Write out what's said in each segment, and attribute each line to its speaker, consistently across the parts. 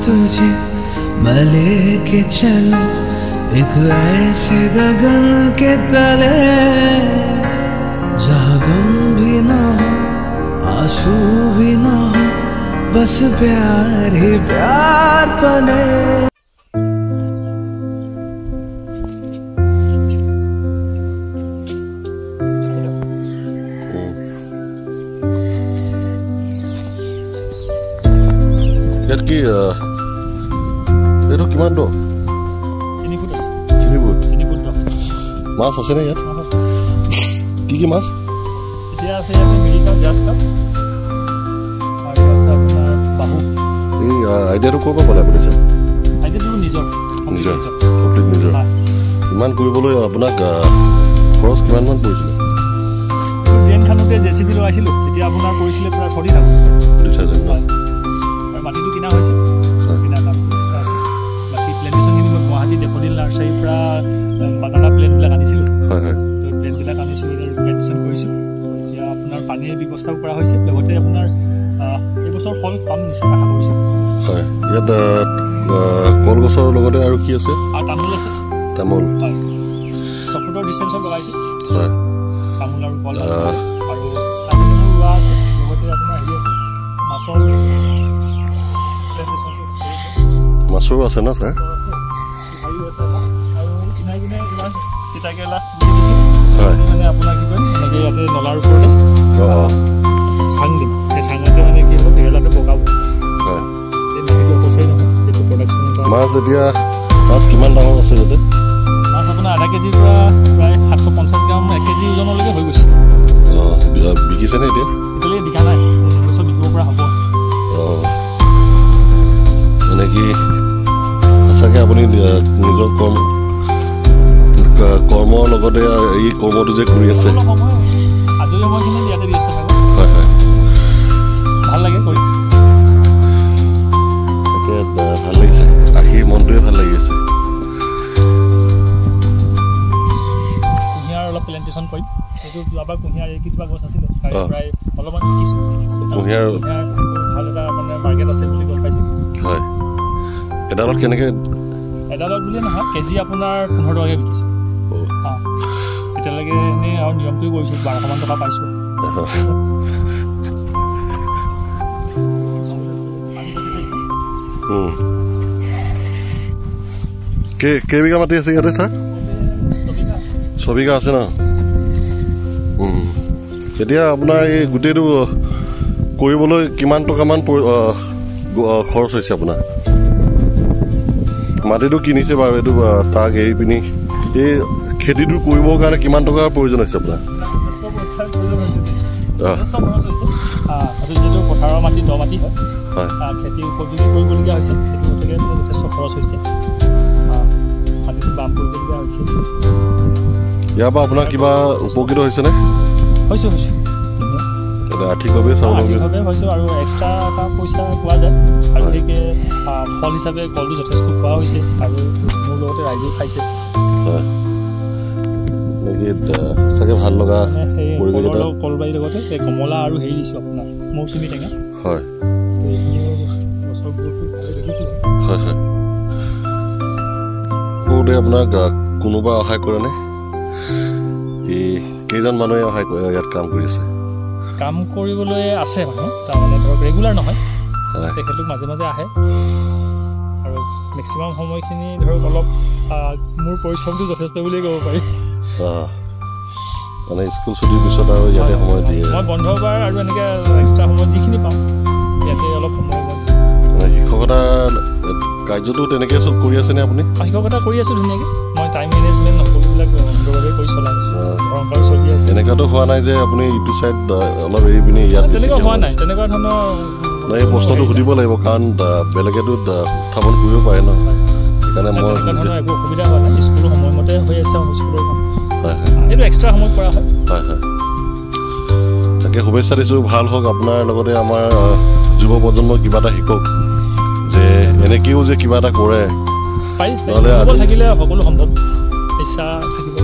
Speaker 1: तुझे मैं लेके चलूं एक ऐसे गगन के तले जहाँ गम भी ना हो आंसू भी ना हो बस प्यार ही प्यार पले।
Speaker 2: এইটো কিমান দূৰ?
Speaker 3: 3 ফুট আছে।
Speaker 2: 3 ফুট?
Speaker 3: 3 ফুট দূৰ।
Speaker 2: মাছ আছে নে ইয়াত? কি কি মাছ?
Speaker 3: এতিয়া আছে ইয়াতে মিৰিকা, গ্ৰাছ কাপ আৰু আছে আপোনাৰ বাহু।
Speaker 2: এই আইডিয়াটো ক'ৰ পৰা পালে আপুনি?
Speaker 3: আইডিয়াটো নিজৰ
Speaker 2: কমপ্লিট নিজৰ। ইমান কৰিবলৈ আপোনাক খৰচ কিমানমান পৰিছিলে?
Speaker 3: ট্ৰেইন খানোতে জেচিবি লগাইছিলোঁ তেতিয়া আপোনাৰ পৰিছিলে প্ৰায় 40,000।
Speaker 2: 40,000 ন?
Speaker 3: মাটিটো কিনা হৈছে, কিনা কাম আছে। বাকী প্লেণ্টেশ্যনখিনি মই গুৱাহাটী ডেফোডিল নাৰ্চাৰীৰ পৰা বানানা প্লেণ্টবিলাক আনিছিলোঁ। প্লেণ্টবিলাক আনিছোঁ, প্লেণ্টেশ্যন কৰিছোঁ। এতিয়া আপোনাৰ পানীৰ ব্যৱস্থাও কৰা হৈছে, লগতে আপোনাৰ এইবছৰ ফল পাম নিশ্চয় আশা কৰিছোঁ।
Speaker 2: হয়, ইয়াত কলগছৰ লগতে আৰু কি আছে?
Speaker 3: আৰু তামোল আছে।
Speaker 2: তামোল? হয়।
Speaker 3: 6 ফুটৰ ডিষ্টেঞ্চত লগাইছোঁ।
Speaker 2: হয়।
Speaker 3: তামোল আৰু কল আৰু তামোল ৰোৱা আছে, লগতে আপোনাৰ হেৰি আছে মাছৰ
Speaker 2: মাছৰো আছে না ছাৰ?
Speaker 3: মানে আপোনাৰ কি কয় এনেকৈ ইয়াতে নলাৰ ওপৰতে চাং দিম, সেই চাঙতে মানে কি হ'ব কেৰেলাটো পকাব। অপচয় নহয় এইটো প্ৰডাকশ্যন।
Speaker 2: মাছ এতিয়া মাছ কিমান ডাঙৰ আছে যাতে?
Speaker 3: মাছ আপোনাৰ আধা কেজিৰ পৰা প্ৰায় 750 গ্ৰাম 1 কেজি ওজনলৈকে হৈ গৈছে।
Speaker 2: বিকিছেনে এতিয়া?
Speaker 3: এতিয়ালৈকে বিকা নাই, বছৰ বিকিব পৰা হ'ব।
Speaker 2: মানে কি সঁচাকৈ আপুনি নিজৰ কৰ্মৰ লগতে এই কৰ্মটো যে কৰি আছে,
Speaker 3: আজৰি সময়খিনি ইয়াতে ব্যস্ত থাকোঁ।
Speaker 2: হয় হয়,
Speaker 3: ভাল লাগে কৰি।
Speaker 2: তাকে ভাল লাগিছে, আহি মনটোৱে ভাল লাগি আছে।
Speaker 3: কুঁহিয়াৰ অলপ প্লেণ্টেশ্যন কৰিম। সেইটো যোৱাবাৰ কুঁহিয়াৰ এইকেইজোপা গছ আছিলে, প্ৰায় অলপমান শিকিছোঁ। কুঁহিয়াৰ ভাল এটা মানে মাৰ্কেট আছে বুলি গম পাইছোঁ। হয়।
Speaker 2: এডালত কেনেকৈ?
Speaker 3: এডালত বুলিয়ে নহয়, কেজি আপোনাৰ 15 টকাকৈ বিকিছোঁ। এতিয়ালৈকে এনেই আৰু নিয়মটোৱে কৰিছোঁ, 1200মান টকা পাইছোঁ।
Speaker 2: কেইবিঘা মাটি আছে ইয়াতে ছাৰ? 6 বিঘা আছে ন? এতিয়া আপোনাৰ এই গোটেইটো কৰিবলৈ কিমান টকামান খৰচ হৈছে আপোনাৰ? মাটিটো কিনিছে বাৰু, এইটো তাক এৰি পিনি এই খেতিটো কৰিবৰ কাৰণে কিমান টকাৰ প্ৰয়োজন হৈছে আপোনাৰ?
Speaker 3: যিহেতু পথাৰৰ মাটি দ মাটি হয়, খেতি উপযোগী কৰিবলগীয়া হৈছে, সেইটো গতিকে যথেষ্ট খৰচ হৈছে। মাটিটো বাম কৰিবলগীয়া হৈছে।
Speaker 2: ইয়াৰ পৰা আপোনাৰ কিবা উপকৃত হৈছেনে?
Speaker 3: হৈছোঁ।
Speaker 2: আৰ্থিকভাৱে
Speaker 3: আৰ্থিকভাৱে হৈছোঁ আৰু এক্সট্ৰা এটা পইচা পোৱা যায়, আৰু বিশেষকৈ ফল হিচাপে কলটো যথেষ্ট খোৱা হৈছে আৰু মোৰ লগতে ৰাইজেও খাইছে।
Speaker 2: হয়, সঁচাকৈ ভাল লগা
Speaker 3: কলবাৰীৰ লগতে এই কমলা আৰু হেৰি দিছোঁ আপোনাৰ মৌচুমী টেঙা।
Speaker 2: হয়
Speaker 3: হয়
Speaker 2: হয়। কৰোঁতে আপোনাক কোনোবা সহায় কৰেনে? এই কেইজন মানুহে সহায় কৰে ইয়াত কাম কৰি আছে?
Speaker 3: কাম কৰিবলৈ আছে মানুহ, তাৰমানে ধৰক ৰেগুলাৰ নহয়, তেখেতলোক মাজে মাজে আহে। আৰু মেক্সিমাম সময়খিনি ধৰক অলপ মোৰ পৰিশ্ৰমটো যথেষ্ট বুলিয়ে ক'ব পাৰি।
Speaker 2: মানে স্কুল ছুটিৰ পিছত আৰু ইয়াতে সময় দিয়ে?
Speaker 3: মই বন্ধ বাৰ আৰু এনেকৈ এক্সট্ৰা সময় যিখিনি পাওঁ ইয়াতে অলপ সময়
Speaker 2: শিক্ষকতা কাৰ্যটো তেনেকৈ কৰি আছেনে আপুনি?
Speaker 3: শিক্ষকতা কৰি আছোঁ ধুনীয়াকৈ। মই টাইম মেনেজমেণ্ট সকলোবিলাক সুন্দৰভাৱে কৰি চলাই আছোঁ, পৰম্পৰা চলি আছে।
Speaker 2: এনেকুৱাতো হোৱা নাই যে আপুনি ইটো ছাইড অলপ এৰি পিনি ইয়াত?
Speaker 3: তেনেকুৱা হোৱা নাই, তেনেকুৱা ধৰণৰ।
Speaker 2: এই প্ৰশ্নটো সুধিব লাগিব, কাৰণ বেলেগেতো উত্থাপন কৰিব পাৰে ন, সেইকাৰণে মই
Speaker 3: একো অসুবিধা হোৱা নাই। স্কুলো সময়মতে হৈ আছে, স্কুলৰ কাম।
Speaker 2: হয় হয়,
Speaker 3: এইটো এক্সট্ৰা সময়ত কৰা হয়।
Speaker 2: হয় হয়, তাকে শুভেচ্ছা দিছোঁ, ভাল হওক আপোনাৰ লগতে আমাৰ যুৱ প্ৰজন্মই কিবা এটা শিকক, যে এনেকৈও যে কিবা এটা কৰে।
Speaker 3: থাকিলে সকলো সম্ভৱ, ইচ্ছা থাকিব।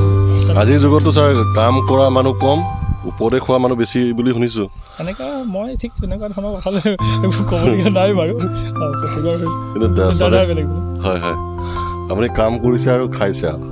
Speaker 2: আজিৰ যুগতো ছাৰ কাম কৰা মানুহ কম, ওপৰতে খোৱা মানুহ বেছি বুলি শুনিছোঁ
Speaker 3: এনেকুৱা মই ঠিক তেনেকুৱা ধৰণৰ কথা এইবোৰ ক'বলগীয়া নাই বাৰু প্ৰত্যেকৰ
Speaker 2: কিন্তু
Speaker 3: চিন্তাধাৰা বেলেগ বেলেগ
Speaker 2: হয় হয় আপুনি কাম কৰিছে আৰু খাইছে আৰু